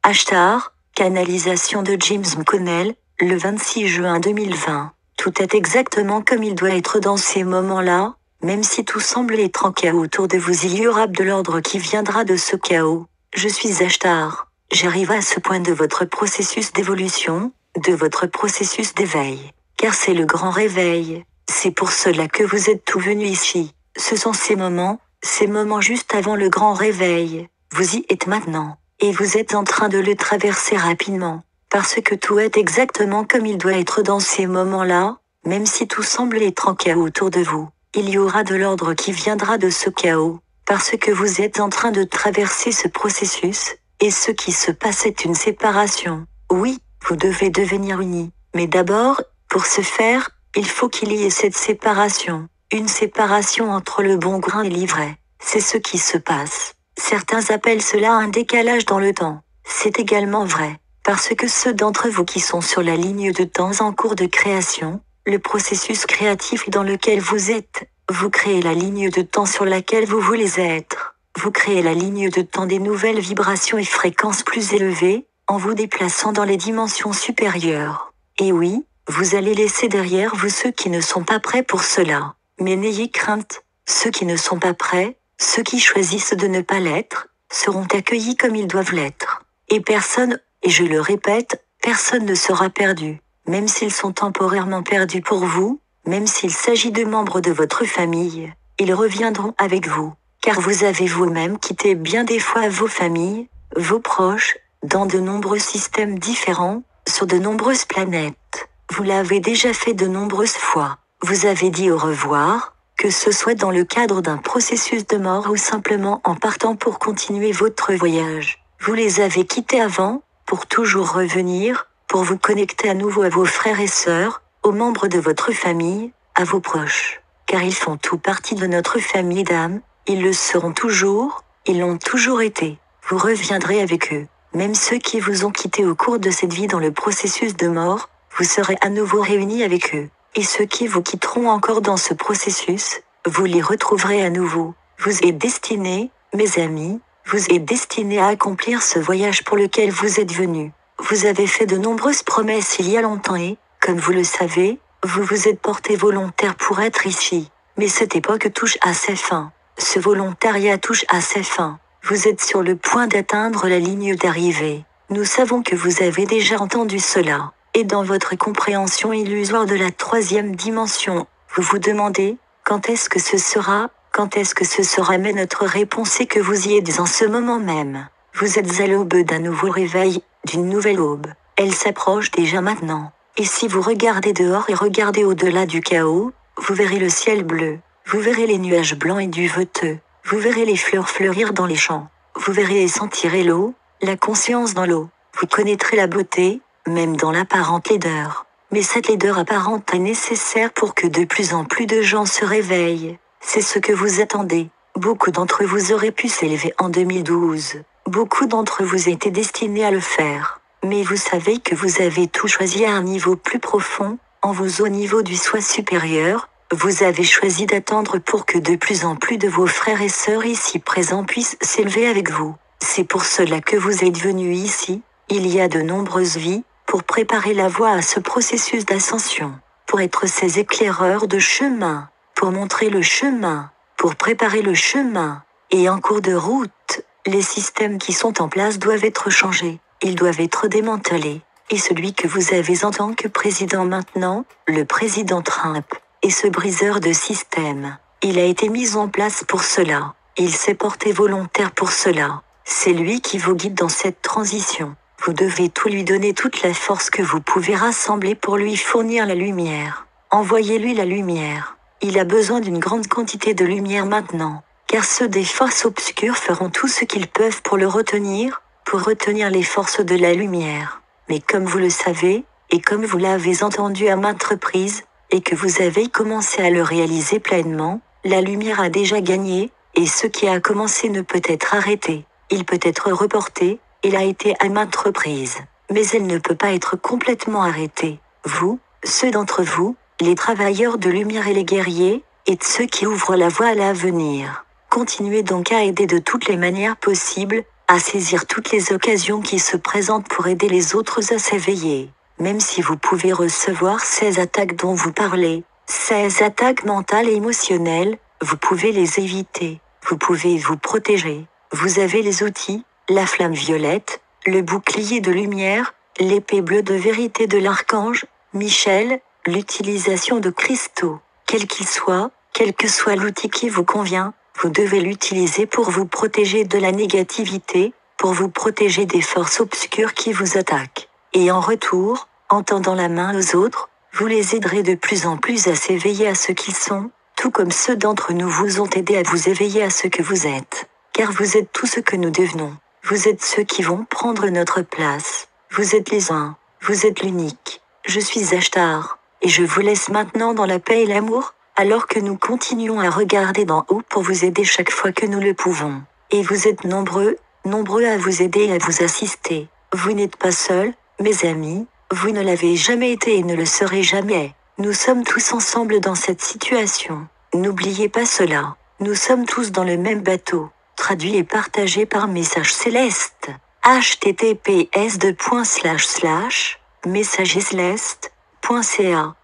Ashtar, canalisation de James McConnell, le 26 juin 2020. Tout est exactement comme il doit être dans ces moments-là, même si tout semble être en chaos autour de vous, il y aura de l'ordre qui viendra de ce chaos. Je suis Ashtar. J'arrive à ce point de votre processus d'évolution, de votre processus d'éveil. Car c'est le grand réveil. C'est pour cela que vous êtes tous venus ici. Ce sont ces moments juste avant le grand réveil. Vous y êtes maintenant. Et vous êtes en train de le traverser rapidement. Parce que tout est exactement comme il doit être dans ces moments-là, même si tout semble être en chaos autour de vous. Il y aura de l'ordre qui viendra de ce chaos. Parce que vous êtes en train de traverser ce processus, et ce qui se passe est une séparation. Oui, vous devez devenir unis. Mais d'abord, pour ce faire, il faut qu'il y ait cette séparation. Une séparation entre le bon grain et l'ivraie. C'est ce qui se passe. Certains appellent cela un décalage dans le temps. C'est également vrai. Parce que ceux d'entre vous qui sont sur la ligne de temps en cours de création, le processus créatif dans lequel vous êtes, vous créez la ligne de temps sur laquelle vous voulez être. Vous créez la ligne de temps des nouvelles vibrations et fréquences plus élevées, en vous déplaçant dans les dimensions supérieures. Et oui, vous allez laisser derrière vous ceux qui ne sont pas prêts pour cela. Mais n'ayez crainte, ceux qui ne sont pas prêts, ceux qui choisissent de ne pas l'être, seront accueillis comme ils doivent l'être. Et personne, et je le répète, personne ne sera perdu. Même s'ils sont temporairement perdus pour vous, même s'il s'agit de membres de votre famille, ils reviendront avec vous. Car vous avez vous-même quitté bien des fois vos familles, vos proches, dans de nombreux systèmes différents, sur de nombreuses planètes. Vous l'avez déjà fait de nombreuses fois. Vous avez dit au revoir, que ce soit dans le cadre d'un processus de mort ou simplement en partant pour continuer votre voyage. Vous les avez quittés avant, pour toujours revenir, pour vous connecter à nouveau à vos frères et sœurs, aux membres de votre famille, à vos proches. Car ils font tout partie de notre famille d'âme, ils le seront toujours, ils l'ont toujours été. Vous reviendrez avec eux. Même ceux qui vous ont quitté au cours de cette vie dans le processus de mort, vous serez à nouveau réunis avec eux. Et ceux qui vous quitteront encore dans ce processus, vous les retrouverez à nouveau. Vous êtes destinés, mes amis, vous êtes destinés à accomplir ce voyage pour lequel vous êtes venus. Vous avez fait de nombreuses promesses il y a longtemps et, comme vous le savez, vous vous êtes porté volontaire pour être ici. Mais cette époque touche à ses fins. Ce volontariat touche à ses fins. Vous êtes sur le point d'atteindre la ligne d'arrivée. Nous savons que vous avez déjà entendu cela. Et dans votre compréhension illusoire de la troisième dimension, vous vous demandez, quand est-ce que ce sera, mais notre réponse est que vous y êtes en ce moment même. Vous êtes à l'aube d'un nouveau réveil, d'une nouvelle aube. Elle s'approche déjà maintenant. Et si vous regardez dehors et regardez au-delà du chaos, vous verrez le ciel bleu. Vous verrez les nuages blancs et duveteux. Vous verrez les fleurs fleurir dans les champs. Vous verrez et sentirez l'eau, la conscience dans l'eau. Vous connaîtrez la beauté, même dans l'apparente laideur. Mais cette laideur apparente est nécessaire pour que de plus en plus de gens se réveillent. C'est ce que vous attendez. Beaucoup d'entre vous auraient pu s'élever en 2012. Beaucoup d'entre vous étaient destinés à le faire. Mais vous savez que vous avez tout choisi à un niveau plus profond, en vous au niveau du soi supérieur. Vous avez choisi d'attendre pour que de plus en plus de vos frères et sœurs ici présents puissent s'élever avec vous. C'est pour cela que vous êtes venus ici, il y a de nombreuses vies, pour préparer la voie à ce processus d'ascension, pour être ces éclaireurs de chemin, pour montrer le chemin, pour préparer le chemin. Et en cours de route, les systèmes qui sont en place doivent être changés, ils doivent être démantelés. Et celui que vous avez en tant que président maintenant, le président Trump, est ce briseur de système. Il a été mis en place pour cela. Il s'est porté volontaire pour cela. C'est lui qui vous guide dans cette transition. Vous devez tout lui donner, toute la force que vous pouvez rassembler pour lui fournir la lumière. Envoyez-lui la lumière. Il a besoin d'une grande quantité de lumière maintenant, car ceux des forces obscures feront tout ce qu'ils peuvent pour le retenir, pour retenir les forces de la lumière. Mais comme vous le savez, et comme vous l'avez entendu à maintes reprises, et que vous avez commencé à le réaliser pleinement, la lumière a déjà gagné, et ce qui a commencé ne peut être arrêté. Il peut être reporté, il a été à maintes reprises, mais elle ne peut pas être complètement arrêtée. Vous, ceux d'entre vous, les travailleurs de lumière et les guerriers, et ceux qui ouvrent la voie à l'avenir, continuez donc à aider de toutes les manières possibles, à saisir toutes les occasions qui se présentent pour aider les autres à s'éveiller. Même si vous pouvez recevoir ces attaques dont vous parlez, ces attaques mentales et émotionnelles, vous pouvez les éviter. Vous pouvez vous protéger. Vous avez les outils, la flamme violette, le bouclier de lumière, l'épée bleue de vérité de l'archange Michel, l'utilisation de cristaux. Quel qu'il soit, quel que soit l'outil qui vous convient, vous devez l'utiliser pour vous protéger de la négativité, pour vous protéger des forces obscures qui vous attaquent. Et en retour, en tendant la main aux autres, vous les aiderez de plus en plus à s'éveiller à ce qu'ils sont, tout comme ceux d'entre nous vous ont aidé à vous éveiller à ce que vous êtes. Car vous êtes tout ce que nous devenons. Vous êtes ceux qui vont prendre notre place. Vous êtes les uns. Vous êtes l'unique. Je suis Ashtar. Et je vous laisse maintenant dans la paix et l'amour, alors que nous continuons à regarder d'en haut pour vous aider chaque fois que nous le pouvons. Et vous êtes nombreux à vous aider et à vous assister. Vous n'êtes pas seuls, mes amis, vous ne l'avez jamais été et ne le serez jamais. Nous sommes tous ensemble dans cette situation. N'oubliez pas cela. Nous sommes tous dans le même bateau. Traduit et partagé par Message Céleste. https://messagesceleste.ca